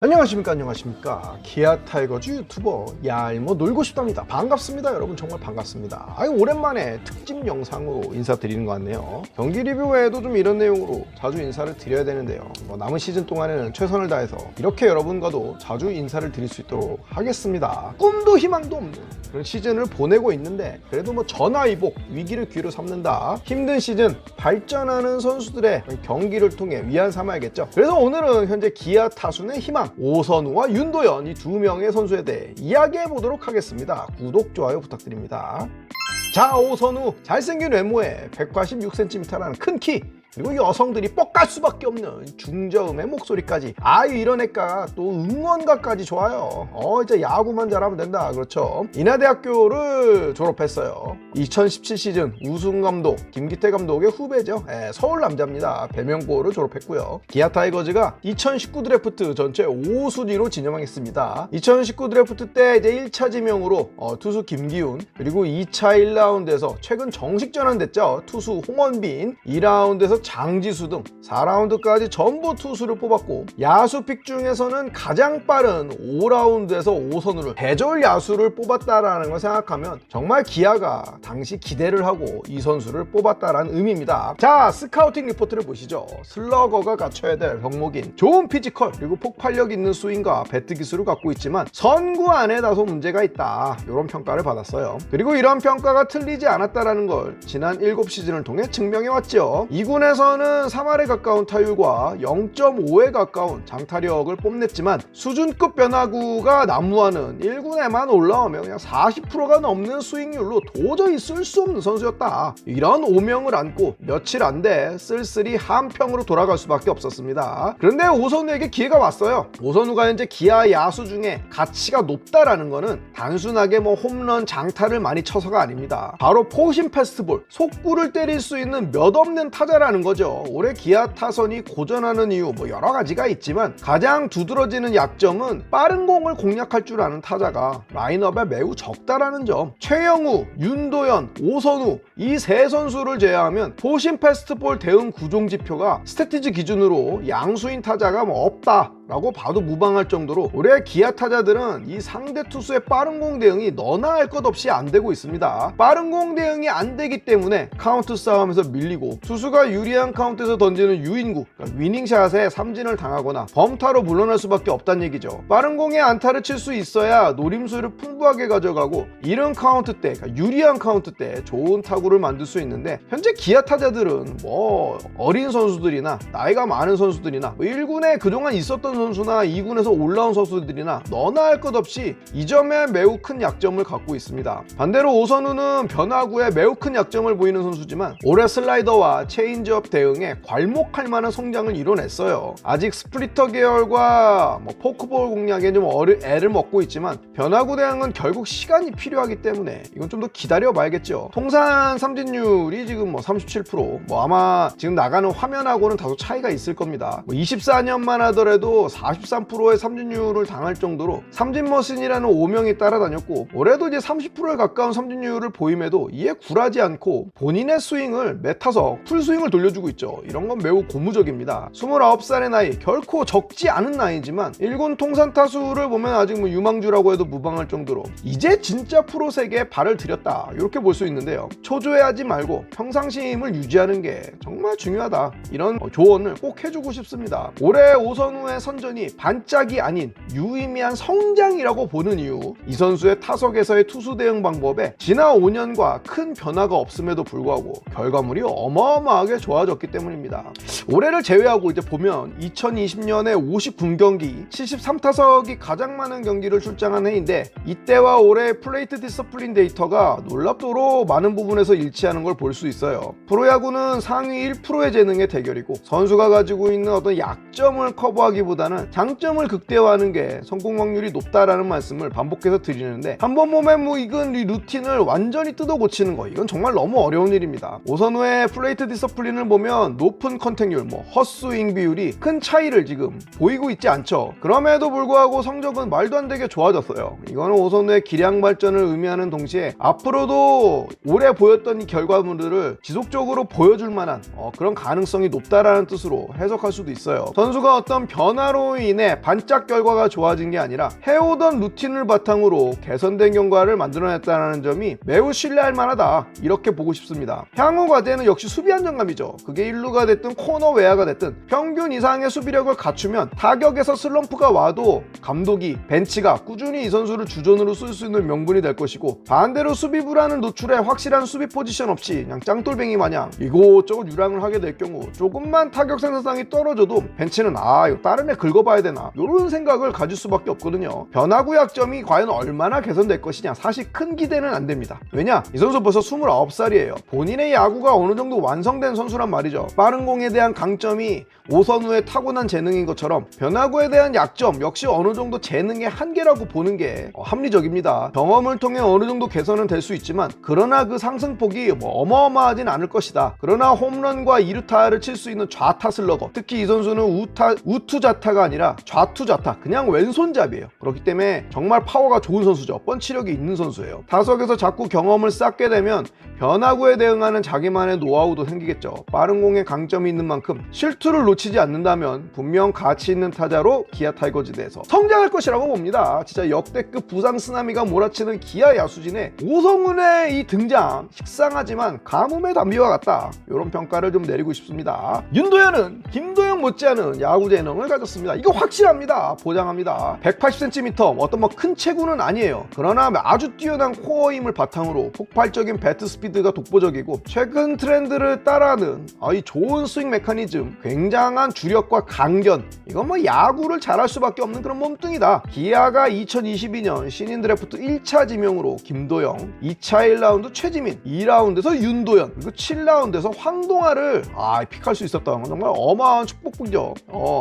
안녕하십니까 기아 타이거즈 유튜버 얄모 놀고 싶답니다. 반갑습니다 여러분, 정말 반갑습니다. 오랜만에 특집 영상으로 인사드리는 것 같네요. 경기 리뷰 외에도 좀 이런 내용으로 자주 인사를 드려야 되는데요, 남은 시즌 동안에는 최선을 다해서 이렇게 여러분과도 자주 인사를 드릴 수 있도록 하겠습니다. 꿈도 희망도 없는 그런 시즌을 보내고 있는데, 그래도 전화위복, 위기를 기회로 삼는다, 힘든 시즌 발전하는 선수들의 경기를 통해 위안 삼아야겠죠. 그래서 오늘은 현재 기아 타순의 희망 오선우와 윤도현, 이 두 명의 선수에 대해 이야기해 보도록 하겠습니다. 구독, 좋아요 부탁드립니다. 자, 오선우 잘생긴 외모에 186cm라는 큰 키, 그리고 여성들이 뻑갈 수밖에 없는 중저음의 목소리까지, 이런 애가 또 응원가까지 좋아요. 이제 야구만 잘하면 된다. 그렇죠. 인하대학교를 졸업했어요. 2017 시즌 우승 감독 김기태 감독의 후배죠. 서울 남자입니다. 배명고를 졸업했고요. 기아 타이거즈가 2019 드래프트 전체 5순위로 진영했습니다. 2019 드래프트 때 이제 1차 지명으로 투수 김기훈, 그리고 2차 1라운드에서 최근 정식 전환됐죠, 투수 홍원빈, 2라운드에서 장지수 등 4라운드까지 전부 투수를 뽑았고, 야수 픽 중에서는 가장 빠른 5라운드에서 오선우를, 대졸 야수를 뽑았다라는 걸 생각하면 정말 기아가 당시 기대를 하고 이 선수를 뽑았다라는 의미입니다. 자, 스카우팅 리포트를 보시죠. 슬러거가 갖춰야 될 덕목인 좋은 피지컬, 그리고 폭발력 있는 스윙과 배트 기술을 갖고 있지만 선구 안에 다소 문제가 있다, 이런 평가를 받았어요. 그리고 이런 평가가 틀리지 않았다라는 걸 지난 7시즌을 통해 증명해왔죠. 2군에서는 3할에 가까운 타율과 0.5에 가까운 장타력을 뽐냈지만, 수준급 변화구가 난무하는 1군에만 올라오면 그냥 40%가 넘는 스윙률로 도저히 쓸 수 없는 선수였다, 이런 오명을 안고 며칠 안 돼 쓸쓸히 한평으로 돌아갈 수밖에 없었습니다. 그런데 오선우에게 기회가 왔어요. 오선우가 현재 기아 야수 중에 가치가 높다라는 거는 단순하게 홈런 장타를 많이 쳐서가 아닙니다. 바로 포심 패스트볼, 속구를 때릴 수 있는 몇 없는 타자라는 거죠. 올해 기아 타선이 고전하는 이유 여러 가지가 있지만, 가장 두드러지는 약점은 빠른 공을 공략할 줄 아는 타자가 라인업에 매우 적다라는 점. 최영우, 윤도현, 오선우 이 세 선수를 제외하면 포심 패스트볼 대응 구종 지표가 스태티즈 기준으로 양수인 타자가 없다 라고 봐도 무방할 정도로 올해 기아 타자들은 이 상대 투수의 빠른 공 대응이 너나 할 것 없이 안 되고 있습니다. 빠른 공 대응이 안 되기 때문에 카운트 싸움에서 밀리고, 투수가 유리한 카운트에서 던지는 유인구, 그러니까 위닝샷에 삼진을 당하거나 범타로 물러날 수밖에 없다는 얘기죠. 빠른 공에 안타를 칠 수 있어야 노림수를 풍부하게 가져가고, 이른 카운트 때, 그러니까 유리한 카운트 때 좋은 타구를 만들 수 있는데, 현재 기아 타자들은 어린 선수들이나 나이가 많은 선수들이나 1군에 그동안 있었던 선수나 2군에서 올라온 선수들이나 너나 할 것 없이 이 점에 매우 큰 약점을 갖고 있습니다. 반대로 오선우는 변화구에 매우 큰 약점을 보이는 선수지만, 올해 슬라이더와 체인지업 대응에 괄목할 만한 성장을 이뤄냈어요. 아직 스플리터 계열과 포크볼 공략에 좀 애를 먹고 있지만, 변화구 대응은 결국 시간이 필요하기 때문에 이건 좀 더 기다려 봐야겠죠. 통산 삼진율이 지금 37%, 아마 지금 나가는 화면하고는 다소 차이가 있을 겁니다. 24년만 하더라도 43%의 삼진율을 당할 정도로 삼진머신이라는 오명이 따라다녔고, 올해도 이제 30%에 가까운 삼진율을 보임에도 이에 굴하지 않고 본인의 스윙을 메타석 풀스윙을 돌려주고 있죠. 이런 건 매우 고무적입니다. 29살의 나이, 결코 적지 않은 나이지만 1군 통산 타수를 보면 아직 유망주라고 해도 무방할 정도로 이제 진짜 프로 세계에 발을 들였다, 이렇게 볼 수 있는데요. 초조해하지 말고 평상심을 유지하는 게 정말 중요하다, 이런 조언을 꼭 해주고 싶습니다. 올해 오선우의 선전이 반짝이 아닌 유의미한 성장이라고 보는 이유, 이 선수의 타석에서의 투수 대응 방법에 지난 5년과 큰 변화가 없음에도 불구하고 결과물이 어마어마하게 좋아졌기 때문입니다. 올해를 제외하고 이제 보면 2020년에 59경기 73타석이 가장 많은 경기를 출장한 해인데, 이때와 올해 플레이트 디서플린 데이터가 놀랍도록 많은 부분에서 일치하는 걸 볼 수 있어요. 프로야구는 상위 1%의 재능의 대결이고, 선수가 가지고 있는 어떤 약점을 커버하기보다는 장점을 극대화하는 게 성공 확률이 높다라는 말씀을 반복해서 드리는데, 한번 몸에 익은 이 루틴을 완전히 뜯어 고치는 거, 이건 정말 너무 어려운 일입니다. 오선우의 플레이트 디서플린을 보면 높은 컨택률, 헛스윙 비율이 큰 차이를 지금 보이고 있지 않죠. 그럼에도 불구하고 성적은 말도 안 되게 좋아졌어요. 이거는 오선우의 기량 발전을 의미하는 동시에 앞으로도 올해 보였던 이 결과물들을 지속적으로 보여줄 만한 그런 가능성이 높다라는 뜻으로 해석할 수도 있어요. 선수가 어떤 변화 변화로 인해 반짝 결과가 좋아진 게 아니라 해오던 루틴을 바탕으로 개선된 결과를 만들어냈다는 점이 매우 신뢰할 만하다, 이렇게 보고 싶습니다. 향후 과제는 역시 수비 안정감이죠. 그게 1루가 됐든 코너 외야가 됐든 평균 이상의 수비력을 갖추면 타격에서 슬럼프가 와도 감독이, 벤치가 꾸준히 이 선수를 주전으로 쓸 수 있는 명분이 될 것이고, 반대로 수비 불안을 노출해 확실한 수비 포지션 없이 그냥 짱돌뱅이 마냥 이곳저곳 유랑을 하게 될 경우 조금만 타격 생산성이 떨어져도 벤치는 이거 다른 애 긁어봐야 되나, 이런 생각을 가질 수밖에 없거든요. 변화구 약점이 과연 얼마나 개선될 것이냐, 사실 큰 기대는 안 됩니다. 왜냐, 이 선수 벌써 29살이에요. 본인의 야구가 어느 정도 완성된 선수란 말이죠. 빠른 공에 대한 강점이 오선우의 타고난 재능인 것처럼 변화구에 대한 약점 역시 어느 정도 재능의 한계라고 보는 게 합리적입니다. 경험을 통해 어느 정도 개선은 될 수 있지만, 그러나 그 상승폭이 어마어마하진 않을 것이다. 그러나 홈런과 2루타를 칠 수 있는 좌타 슬러거, 특히 이 선수는 우투자타가 아니라 좌투자타, 그냥 왼손잡이에요. 그렇기 때문에 정말 파워가 좋은 선수죠. 펀치력이 있는 선수예요. 타석에서 자꾸 경험을 쌓게 되면 변화구에 대응하는 자기만의 노하우도 생기겠죠. 빠른 공에 강점이 있는 만큼 실투를 놓치지 않는다면 분명 가치 있는 타자로 기아 타이거즈대에서 성장할 것이라고 봅니다. 진짜 역대급 부상 쓰나미가 몰아치는 기아 야수진의 오성훈의 이 등장, 식상하지만 가뭄의 단비와 같다, 이런 평가를 좀 내리고 싶습니다. 윤도현은 김도영 못지않은 야구 재능을 가졌습니다. 이거 확실합니다. 보장합니다. 180cm 어떤 큰 체구는 아니에요. 그러나 아주 뛰어난 코어 힘을 바탕으로 폭발적인 배트 스피드가 독보적이고, 최근 트렌드를 따라하는 이 좋은 스윙 메커니즘, 굉장한 주력과 강견, 이건 야구를 잘할 수밖에 없는 그런 몸뚱이다. 기아가 2022년 신인 드래프트 1차 지명으로 김도영, 2차 1라운드 최지민, 2라운드에서 윤도현, 그리고 7라운드에서 황동아를 픽할 수 있었다는 건 정말 어마어마한 축복이죠.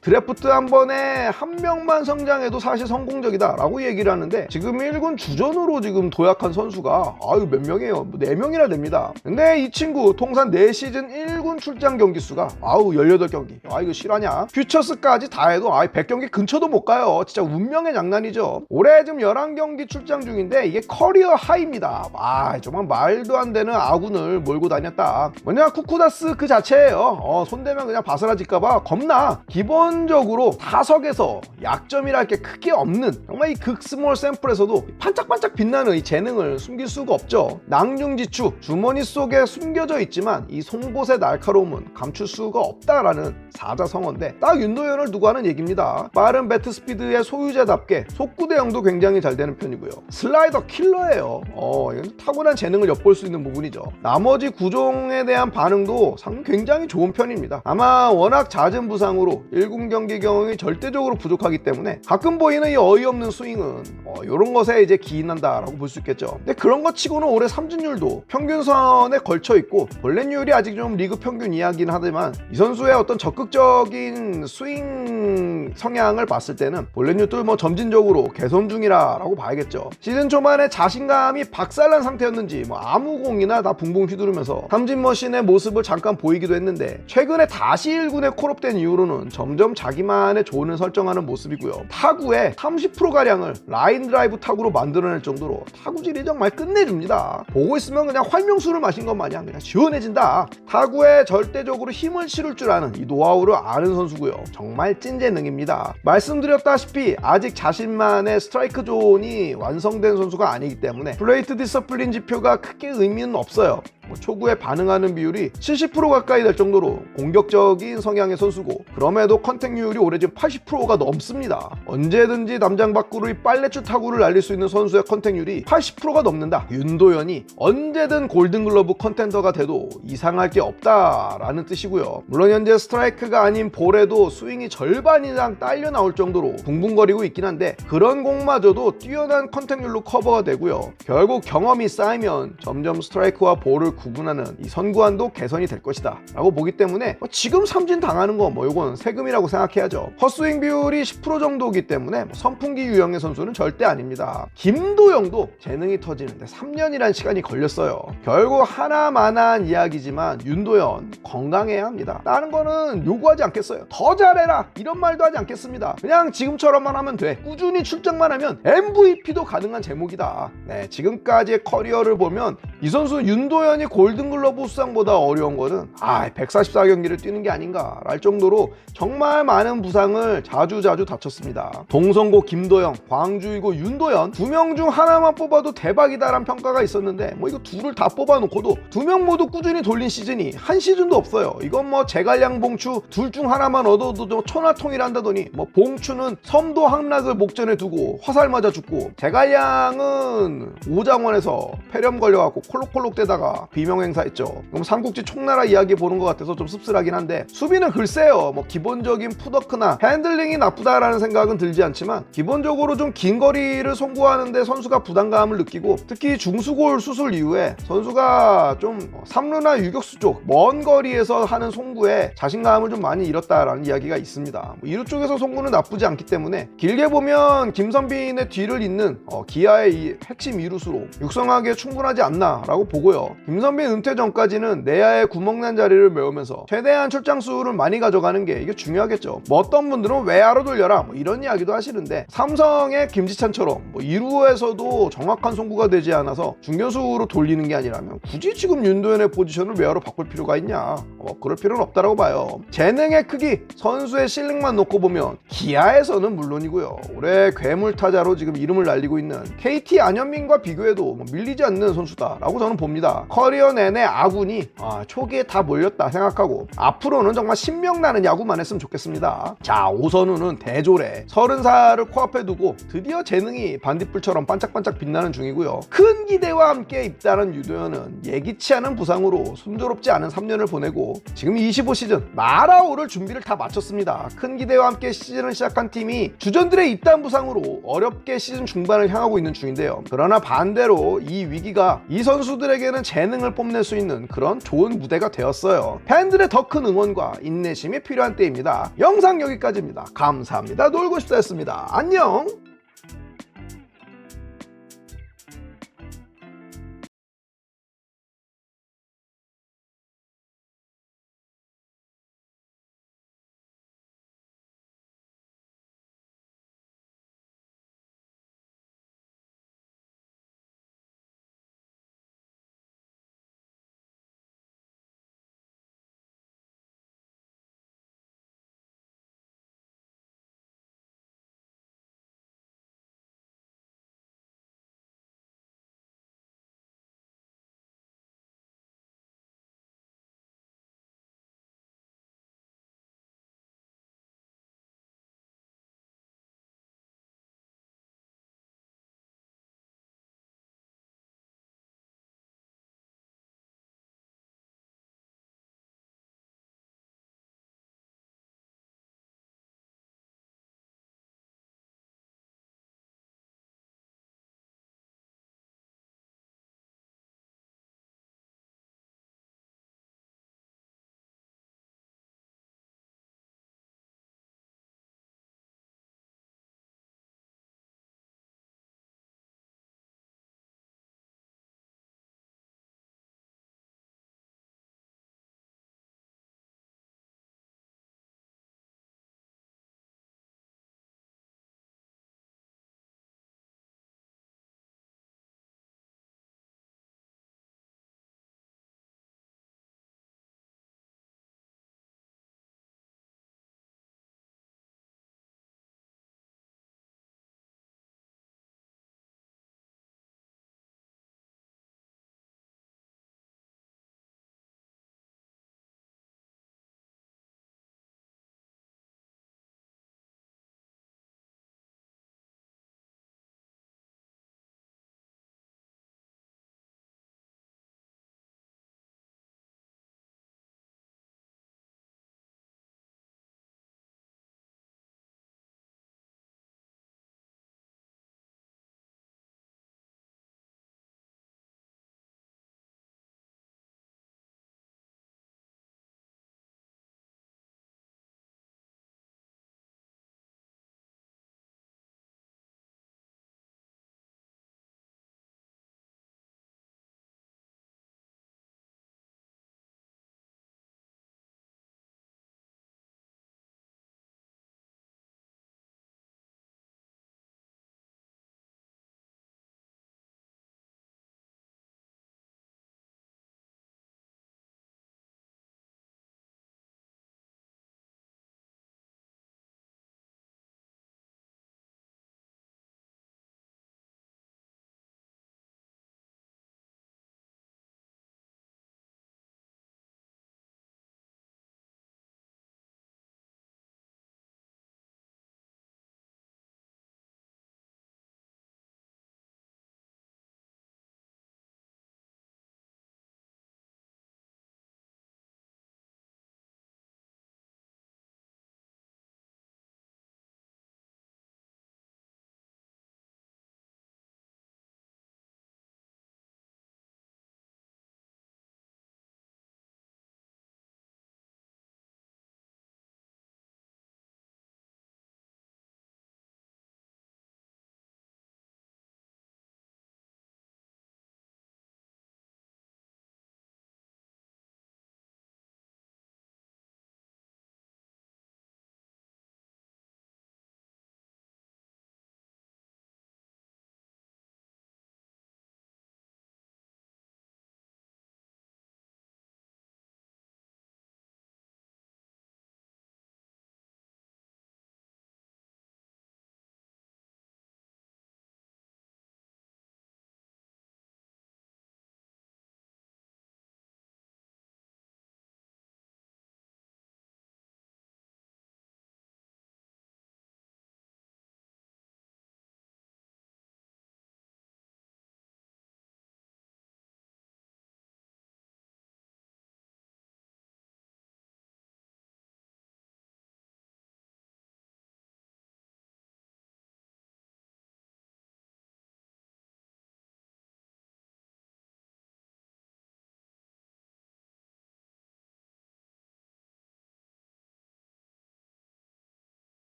드래프트 한 번에 한 명만 성장해도 사실 성공적이다 라고 얘기를 하는데, 지금 1군 주전으로 지금 도약한 선수가 몇 명이에요? 4명이나 됩니다. 근데 이 친구 통산 4시즌 1군 출장 경기 수가 18경기. 이거 실화냐? 퓨처스까지 다 해도 100경기 근처도 못 가요. 진짜 운명의 장난이죠. 올해 지금 11경기 출장 중인데 이게 커리어 하이입니다. 정말 말도 안 되는 아군을 몰고 다녔다. 뭐냐, 쿠쿠다스 그 자체예요. 손대면 그냥 바스라질까봐 겁나. 기본적으로 타석에서 약점이랄 게 크게 없는, 정말 이 극스몰 샘플에서도 반짝반짝 빛나는 이 재능을 숨길 수가 없죠. 낭중지추, 주머니 속에 숨겨져 있지만 이 송곳의 날카로움은 감출 수가 없다라는 사자성어인데, 딱 윤도현을 두고 하는 얘기입니다. 빠른 배트 스피드의 소유자답게 속구 대응도 굉장히 잘 되는 편이고요. 슬라이더 킬러예요. 이건 타고난 재능을 엿볼 수 있는 부분이죠. 나머지 구종에 대한 반응도 굉장히 좋은 편입니다. 아마 워낙 잦은 부상으로 1군 경기 경험이 절대적으로 부족하기 때문에 가끔 보이는 이 어이없는 스윙은 이런 것에 이제 기인한다라고 볼 수 있겠죠. 근데 그런 것 치고는 올해 삼진율도 평균선에 걸쳐 있고, 볼넷율이 아직 좀 리그 평균 이하긴 하지만 이 선수의 어떤 적극적인 스윙 성향을 봤을 때는 볼넷율도 점진적으로 개선 중이라고 봐야겠죠. 시즌 초반에 자신감이 박살난 상태였는지 아무 공이나 다 붕붕 휘두르면서 삼진 머신의 모습을 잠깐 보이기도 했는데, 최근에 다시 1군에 콜업된 이후로는 점점 자기만의 존을 설정하는 모습이고요. 타구의 30%가량을 라인 드라이브 타구로 만들어낼 정도로 타구질이 정말 끝내줍니다. 보고 있으면 그냥 활명수를 마신 것 마냥 그냥 시원해진다. 타구에 절대적으로 힘을 실을 줄 아는 이 노하우를 아는 선수고요. 정말 찐재능입니다. 말씀드렸다시피 아직 자신만의 스트라이크 존이 완성된 선수가 아니기 때문에 플레이트 디서플린 지표가 크게 의미는 없어요. 초구에 반응하는 비율이 70% 가까이 될 정도로 공격적인 성향의 선수고, 그럼에도 컨택률이 올해 지금 80%가 넘습니다. 언제든지 담장 밖으로 이 빨래줄 타구를 날릴 수 있는 선수의 컨택률이 80%가 넘는다. 윤도현이 언제든 골든글러브 컨텐더가 돼도 이상할 게 없다라는 뜻이고요. 물론 현재 스트라이크가 아닌 볼에도 스윙이 절반 이상 딸려 나올 정도로 붕붕거리고 있긴 한데, 그런 공마저도 뛰어난 컨택률로 커버가 되고요. 결국 경험이 쌓이면 점점 스트라이크와 볼을 구분하는 이 선구안도 개선이 될 것이다 라고 보기 때문에, 지금 삼진 당하는 거 요건 세금이라고 생각해야죠. 헛스윙 비율이 10% 정도이기 때문에 선풍기 유형의 선수는 절대 아닙니다. 김도영도 재능이 터지는데 3년이란 시간이 걸렸어요. 결국 하나만한 이야기지만 윤도현 건강해야 합니다. 다른 거는 요구하지 않겠어요. 더 잘해라 이런 말도 하지 않겠습니다. 그냥 지금처럼만 하면 돼. 꾸준히 출장만 하면 MVP도 가능한 제목이다. 지금까지의 커리어를 보면 이 선수 윤도현이 골든글러브 수상보다 어려운 거는 144경기를 뛰는 게 아닌가 할 정도로 정말 많은 부상을 자주 다쳤습니다. 동성고 김도영, 광주이고 윤도현 두 명 중 하나만 뽑아도 대박이다라는 평가가 있었는데 뭐 이거 둘을 다 뽑아놓고도 두 명 모두 꾸준히 돌린 시즌이 한 시즌도 없어요. 이건 뭐 제갈량 봉추 둘 중 하나만 얻어도 좀 천하통일한다더니 뭐 봉추는 섬도 함락을 목전에 두고 화살 맞아 죽고 제갈량은 오장원에서 폐렴 걸려갖고 콜록콜록 대다가 비명행사했죠. 그럼 삼국지 총나라 이야기 보는 것 같아서 좀 씁쓸하긴 한데 수비는 글쎄요 뭐 기본적인 풋워크나 핸들링이 나쁘다라는 생각은 들지 않지만 기본적으로 좀 긴 거리를 송구하는데 선수가 부담감을 느끼고 특히 중수골 수술 이후에 선수가 좀 3루나 유격수 쪽 먼 거리에서 하는 송구에 자신감을 좀 많이 잃었다라는 이야기가 있습니다. 뭐 2루 쪽에서 송구는 나쁘지 않기 때문에 길게 보면 김선빈의 뒤를 잇는 기아의 이 핵심 2루수로 육성하기에 충분하지 않나라고 보고요. 김선빈 은퇴 전까지는 내야의 구멍난 자리를 메우면서 최대한 출장수를 많이 가져가는 게 이게 중요하겠죠. 뭐 어떤 분들은 외야로 돌려라 뭐 이런 이야기도 하시는데 삼성의 김지찬처럼 뭐 2루에서도 정확한 송구가 되지 않아서 중견수로 돌리는 게 아니라면 굳이 지금 윤도현의 포지션을 외야로 바꿀 필요가 있냐? 그럴 필요는 없다라고 봐요. 재능의 크기, 선수의 실력만 놓고 보면 기아에서는 물론이고요. 올해 괴물 타자로 지금 이름을 날리고 있는 KT 안현민과 비교해도 뭐 밀리지 않는 선수다라고 저는 봅니다. 커리어 내내 아군이 초기에 다 몰렸다 생각하고 앞으로는 정말 신명나는 야구만 했으면 좋겠습니다. 자, 오선우는 대조래 30살을 코앞에 두고 드디어 재능이 반딧불처럼 반짝반짝 빛나는 중이고요. 큰 기대와 함께 입단한 유도현은 예기치 않은 부상으로 순조롭지 않은 3년을 보내고 지금 25시즌 날아오를 준비를 다 마쳤습니다. 큰 기대와 함께 시즌을 시작한 팀이 주전들의 입단 부상으로 어렵게 시즌 중반을 향하고 있는 중인데요. 그러나 반대로 이 위기가 이 선수들에게는 재능을 뽐낼 수 있는 그런 좋은 무대가 되었어요. 팬들의 더 큰 응원과 인내심이 필요한 때입니다. 영상 여기까지입니다. 감사합니다. 놀고 싶다 였습니다. 안녕.